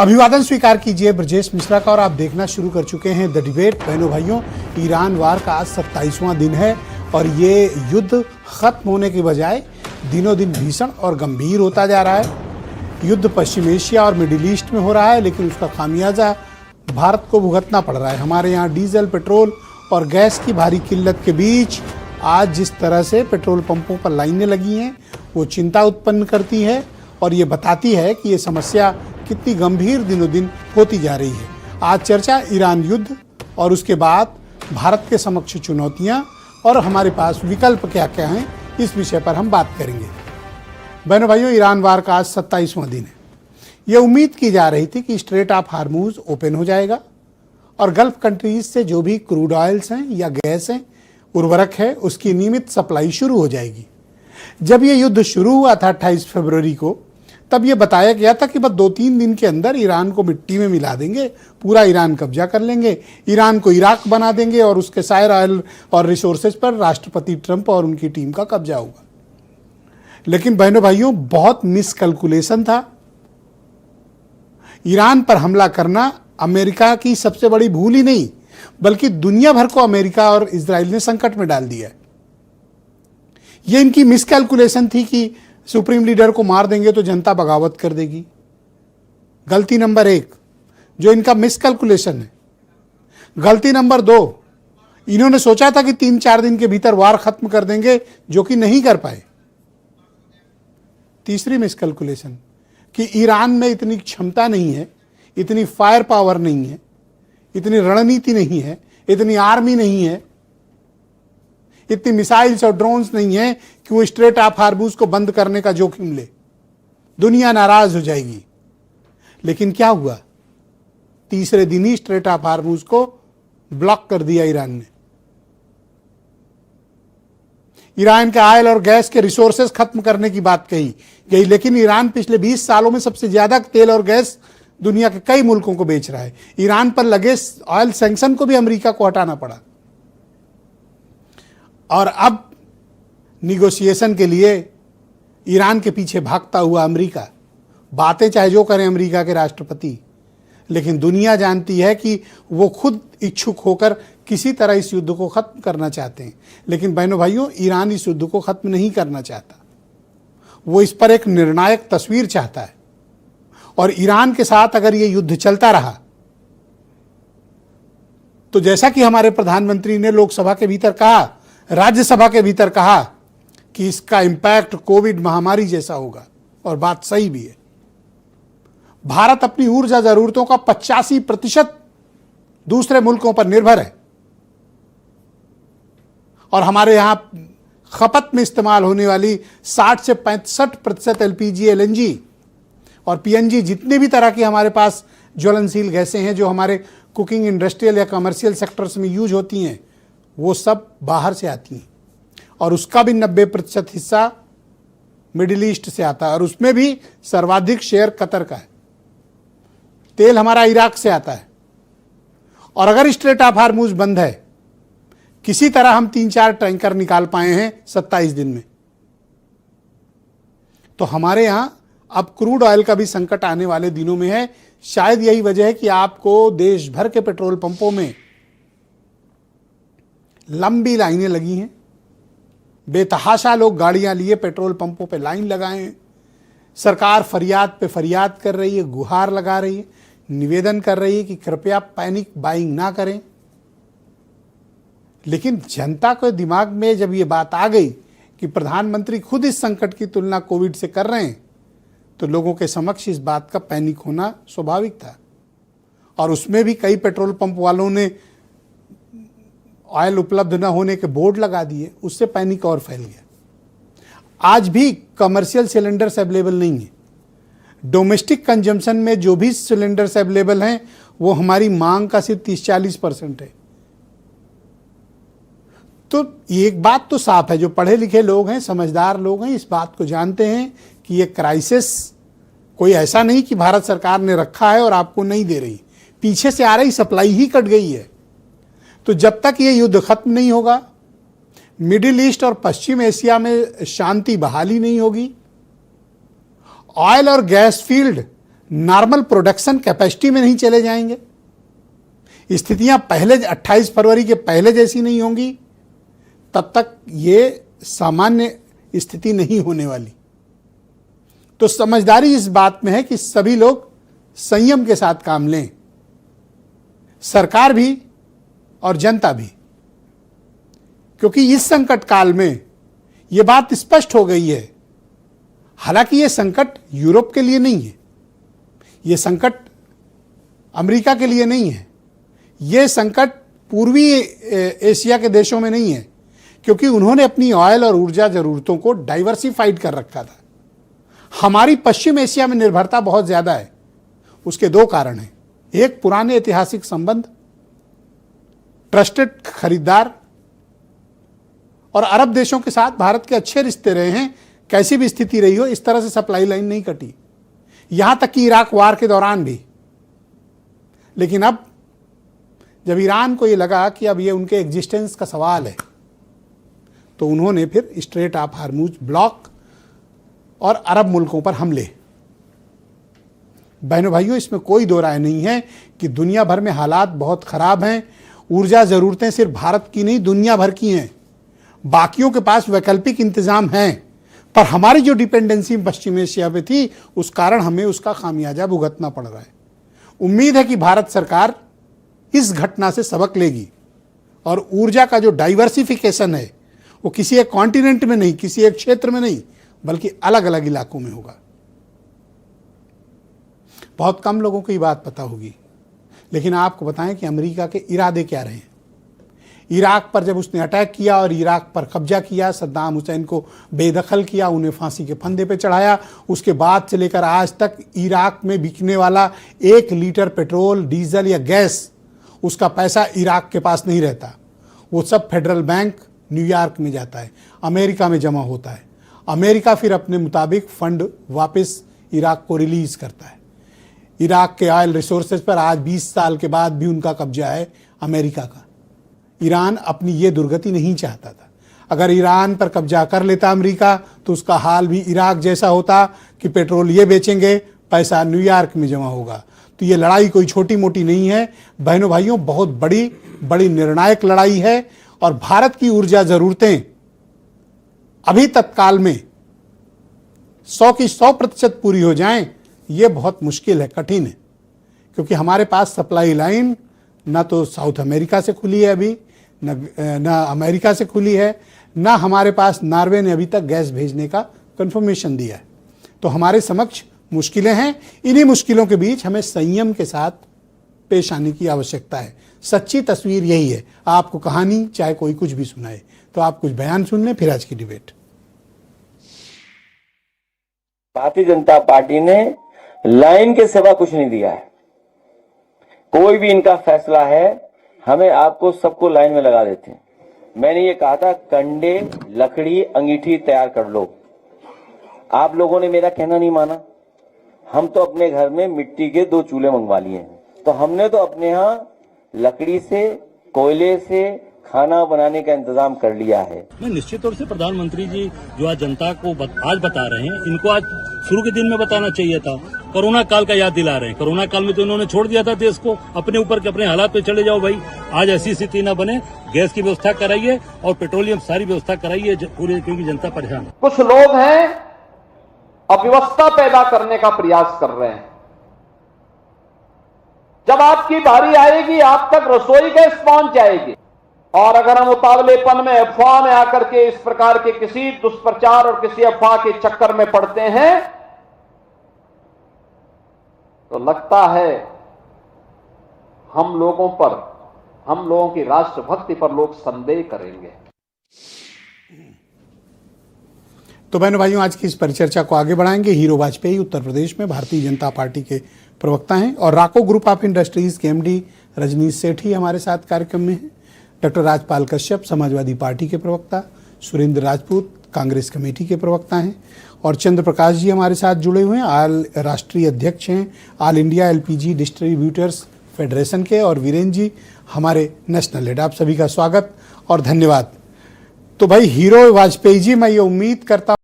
अभिवादन स्वीकार कीजिए ब्रजेश मिश्रा का और आप देखना शुरू कर चुके हैं द डिबेट। बहनों भाइयों, ईरान वार का आज 27वां दिन है और ये युद्ध खत्म होने के बजाय दिनों दिन भीषण और गंभीर होता जा रहा है। युद्ध पश्चिम एशिया और मिडिल ईस्ट में हो रहा है, लेकिन उसका खामियाजा भारत को भुगतना पड़ रहा है। हमारे यहाँ डीजल, पेट्रोल और गैस की भारी किल्लत के बीच आज जिस तरह से पेट्रोल पंपों पर लाइनें लगी हैं, वो चिंता उत्पन्न करती है और ये बताती है कि ये समस्या कितनी गंभीर दिनों दिन होती जा रही है। आज चर्चा ईरान युद्ध और उसके बाद भारत के समक्ष चुनौतियां और हमारे पास विकल्प क्या क्या हैं, इस विषय पर हम बात करेंगे। बहनों भाइयों, ईरान वार का आज 27वां दिन है। ये उम्मीद की जा रही थी कि स्ट्रेट ऑफ हार्मूज ओपन हो जाएगा और गल्फ कंट्रीज से जो भी क्रूड ऑयल्स हैं या गैस हैं, उर्वरक है, उसकी नियमित सप्लाई शुरू हो जाएगी। जब ये युद्ध शुरू हुआ था 28 फरवरी को, तब ये बताया गया था कि बस 2-3 दिन के अंदर ईरान को मिट्टी में मिला देंगे, पूरा ईरान कब्जा कर लेंगे, ईरान को इराक बना देंगे और उसके सारे ऑयल और रिसोर्सेज पर राष्ट्रपति ट्रंप और उनकी टीम का कब्जा होगा। लेकिन बहनों भाइयों, बहुत मिसकैलकुलेशन था। ईरान पर हमला करना अमेरिका की सबसे बड़ी भूल ही नहीं, बल्कि दुनिया भर को अमेरिका और इजराइल ने संकट में डाल दिया है। यह इनकी मिसकैलकुलेशन थी कि सुप्रीम लीडर को मार देंगे तो जनता बगावत कर देगी। गलती नंबर 1 जो इनका मिसकैलकुलेशन है। गलती नंबर 2, इन्होंने सोचा था कि 3-4 दिन के भीतर वार खत्म कर देंगे, जो कि नहीं कर पाए। तीसरी मिसकैलकुलेशन कि ईरान में इतनी क्षमता नहीं है, इतनी फायर पावर नहीं है, इतनी रणनीति नहीं है, इतनी आर्मी नहीं है, इतनी मिसाइल्स और ड्रोन्स नहीं है कि वो स्ट्रेट ऑफ हार्मूज को बंद करने का जोखिम ले। दुनिया नाराज हो जाएगी। लेकिन क्या हुआ? तीसरे दिन ही स्ट्रेट ऑफ हार्मूज को ब्लॉक कर दिया ईरान ने। ईरान के ऑयल और गैस के रिसोर्सेज खत्म करने की बात कही गई, लेकिन ईरान पिछले 20 सालों में सबसे ज्यादा तेल और गैस दुनिया के कई मुल्कों को बेच रहा है। ईरान पर लगे ऑयल सैंक्शन को भी अमेरिका को हटाना पड़ा और अब निगोशिएशन के लिए ईरान के पीछे भागता हुआ अमेरिका। बातें चाहे जो करें अमेरिका के राष्ट्रपति, लेकिन दुनिया जानती है कि वो खुद इच्छुक होकर किसी तरह इस युद्ध को खत्म करना चाहते हैं। लेकिन बहनों भाइयों, ईरान इस युद्ध को खत्म नहीं करना चाहता। वो इस पर एक निर्णायक तस्वीर चाहता है और ईरान के साथ अगर ये युद्ध चलता रहा तो जैसा कि हमारे प्रधानमंत्री ने लोकसभा के भीतर कहा, राज्यसभा के भीतर कहा कि इसका इंपैक्ट कोविड महामारी जैसा होगा, और बात सही भी है। भारत अपनी ऊर्जा जरूरतों का 85% दूसरे मुल्कों पर निर्भर है और हमारे यहां खपत में इस्तेमाल होने वाली 60 से 65% एलपीजी, एलएनजी और पीएनजी, जितने भी तरह की हमारे पास ज्वलनशील गैसें हैं जो हमारे कुकिंग, इंडस्ट्रियल या कमर्शियल सेक्टर्स में यूज होती हैं, वो सब बाहर से आती हैं और उसका भी 90% हिस्सा मिडिल ईस्ट से आता है और उसमें भी सर्वाधिक शेयर कतर का है। तेल हमारा इराक से आता है और अगर स्ट्रेट ऑफ हार्मूज बंद है, किसी तरह हम 3-4 टैंकर निकाल पाए हैं 27 दिन में, तो हमारे यहां अब क्रूड ऑयल का भी संकट आने वाले दिनों में है। शायद यही वजह है कि आपको देश भर के पेट्रोल पंपों में लंबी लाइनें लगी हैं। बेतहाशा लोग गाड़ियां लिए पेट्रोल पंपों पे लाइन लगाए हैं। सरकार फरियाद पे फरियाद कर रही है, गुहार लगा रही है, निवेदन कर रही है कि कृपया पैनिक बाइंग ना करें। लेकिन जनता के दिमाग में जब ये बात आ गई कि प्रधानमंत्री खुद इस संकट की तुलना कोविड से कर रहे हैं, तो लोगों के समक्ष इस बात का पैनिक होना स्वाभाविक था और उसमें भी कई पेट्रोल पंप वालों ने ऑयल उपलब्ध न होने के बोर्ड लगा दिए, उससे पैनिक और फैल गया। आज भी कमर्शियल सिलेंडर्स अवेलेबल नहीं है। डोमेस्टिक कंजम्पशन में जो भी सिलेंडर्स अवेलेबल हैं, वो हमारी मांग का सिर्फ 30-40% है। तो एक बात तो साफ है, जो पढ़े लिखे लोग हैं, समझदार लोग हैं, इस बात को जानते हैं कि ये क्राइसिस कोई ऐसा नहीं कि भारत सरकार ने रखा है और आपको नहीं दे रही, पीछे से आ रही सप्लाई ही कट गई है। तो जब तक ये युद्ध खत्म नहीं होगा, मिडिल ईस्ट और पश्चिम एशिया में शांति बहाली नहीं होगी, ऑयल और gas field normal production capacity में नहीं चले जाएंगे, स्थितियां पहले 28 फरवरी के पहले जैसी नहीं होंगी, तब तक ये सामान्य स्थिति नहीं होने वाली। तो समझदारी इस बात में है कि सभी लोग संयम के साथ काम लें, सरकार भी और जनता भी, क्योंकि इस संकट काल में यह बात स्पष्ट हो गई है। हालांकि यह संकट यूरोप के लिए नहीं है, यह संकट अमेरिका के लिए नहीं है, यह संकट पूर्वी एशिया के देशों में नहीं है, क्योंकि उन्होंने अपनी ऑयल और ऊर्जा जरूरतों को डाइवर्सिफाइड कर रखा था। हमारी पश्चिम एशिया में निर्भरता बहुत ज्यादा है। उसके दो कारण हैं, एक पुराने ऐतिहासिक संबंध, ट्रस्टेड खरीदार, और अरब देशों के साथ भारत के अच्छे रिश्ते रहे हैं। कैसी भी स्थिति रही हो, इस तरह से सप्लाई लाइन नहीं कटी, यहां तक कि इराक वार के दौरान भी। लेकिन अब जब ईरान को यह लगा कि अब यह उनके एग्जिस्टेंस का सवाल है, तो उन्होंने फिर स्ट्रेट ऑफ हार्मुज ब्लॉक और अरब मुल्कों पर हमले। बहनों भाइयों, इसमें कोई दो राय नहीं है कि दुनिया भर में हालात बहुत खराब हैं। ऊर्जा जरूरतें सिर्फ भारत की नहीं, दुनिया भर की हैं। बाकियों के पास वैकल्पिक इंतजाम हैं, पर हमारी जो डिपेंडेंसी पश्चिम एशिया पे थी, उस कारण हमें उसका खामियाजा भुगतना पड़ रहा है। उम्मीद है कि भारत सरकार इस घटना से सबक लेगी और ऊर्जा का जो डाइवर्सिफिकेशन है वो किसी एक कॉन्टिनेंट में नहीं, किसी एक क्षेत्र में नहीं, बल्कि अलग अलग इलाकों में होगा। बहुत कम लोगों को ये बात पता होगी, लेकिन आपको बताएं कि अमेरिका के इरादे क्या रहे हैं। इराक पर जब उसने अटैक किया और इराक पर कब्जा किया, सद्दाम हुसैन को बेदखल किया, उन्हें फांसी के फंदे पे चढ़ाया, उसके बाद से लेकर आज तक इराक में बिकने वाला 1 लीटर पेट्रोल, डीजल या गैस, उसका पैसा इराक के पास नहीं रहता। वो सब फेडरल बैंक न्यूयॉर्क में जाता है, अमेरिका में जमा होता है। अमेरिका फिर अपने मुताबिक फंड वापस इराक को रिलीज करता है। इराक के ऑयल रिसोर्सेज पर आज 20 साल के बाद भी उनका कब्जा है अमेरिका का। ईरान अपनी ये दुर्गति नहीं चाहता था। अगर ईरान पर कब्जा कर लेता अमेरिका, तो उसका हाल भी इराक जैसा होता कि पेट्रोल ये बेचेंगे, पैसा न्यूयॉर्क में जमा होगा। तो ये लड़ाई कोई छोटी मोटी नहीं है बहनों भाइयों, बहुत बड़ी निर्णायक लड़ाई है। और भारत की ऊर्जा जरूरतें अभी तत्काल में 100 की 100% पूरी हो जाएं, ये बहुत मुश्किल है, कठिन है, क्योंकि हमारे पास सप्लाई लाइन ना तो साउथ अमेरिका से खुली है अभी, ना अमेरिका से खुली है, ना हमारे पास नॉर्वे ने अभी तक गैस भेजने का कंफर्मेशन दिया है। तो हमारे समक्ष मुश्किलें हैं। इन्हीं मुश्किलों के बीच हमें संयम के साथ पेश आने की आवश्यकता है। सच्ची तस्वीर यही है। आपको कहानी चाहे कोई कुछ भी सुनाए, तो आप कुछ बयान सुन लें, फिर आज की डिबेट। भारतीय जनता पार्टी ने लाइन के सिवा कुछ नहीं दिया है। कोई भी इनका फैसला है, हमें आपको सबको लाइन में लगा देते हैं। मैंने ये कहा था, कंडे, लकड़ी, अंगीठी तैयार कर लो। आप लोगों ने मेरा कहना नहीं माना। हम तो अपने घर में मिट्टी के 2 चूल्हे मंगवा लिए हैं, तो हमने तो अपने यहाँ लकड़ी से, कोयले से खाना बनाने का इंतजाम कर लिया है। मैं निश्चित तौर से प्रधानमंत्री जी जो आज जनता को आज बता रहे हैं, इनको आज शुरू के दिन में बताना चाहिए था। कोरोना काल का याद दिला रहे हैं। कोरोना काल में तो इन्होंने छोड़ दिया था देश को अपने ऊपर के, अपने हालात पे चले जाओ भाई। आज ऐसी स्थिति ना बने, गैस की व्यवस्था कराइए और पेट्रोलियम सारी व्यवस्था कराइए, पूरी क्योंकि जनता परेशान है। कुछ लोग हैं अव्यवस्था पैदा करने का प्रयास कर रहे हैं। जब आपकी बारी आएगी, आप तक रसोई गैस पहुंच जाएगी। और अगर हम उतावलेपन में, अफवाह में आकर के इस प्रकार के किसी दुष्प्रचार और किसी अफवाह के चक्कर में पड़ते हैं, तो लगता है हम लोगों की राष्ट्रभक्ति पर लोग संदेह करेंगे। तो बहनों भाइयों, आज की इस परिचर्चा को आगे बढ़ाएंगे। हीरो वाजपेयी उत्तर प्रदेश में भारतीय जनता पार्टी के प्रवक्ता हैं और राको ग्रुप ऑफ इंडस्ट्रीज के एमडी रजनीश सेठी हमारे साथ कार्यक्रम में हैं। डॉक्टर राजपाल कश्यप समाजवादी पार्टी के प्रवक्ता, सुरेंद्र राजपूत कांग्रेस कमेटी के प्रवक्ता हैं और चंद्र प्रकाश जी हमारे साथ जुड़े हुए हैं, आल राष्ट्रीय अध्यक्ष हैं all India LPG distributors federation के, और वीरेंद्र जी हमारे नेशनल हेड। आप सभी का स्वागत और धन्यवाद। तो भाई हीरो वाजपेयी जी, मैं ये उम्मीद करता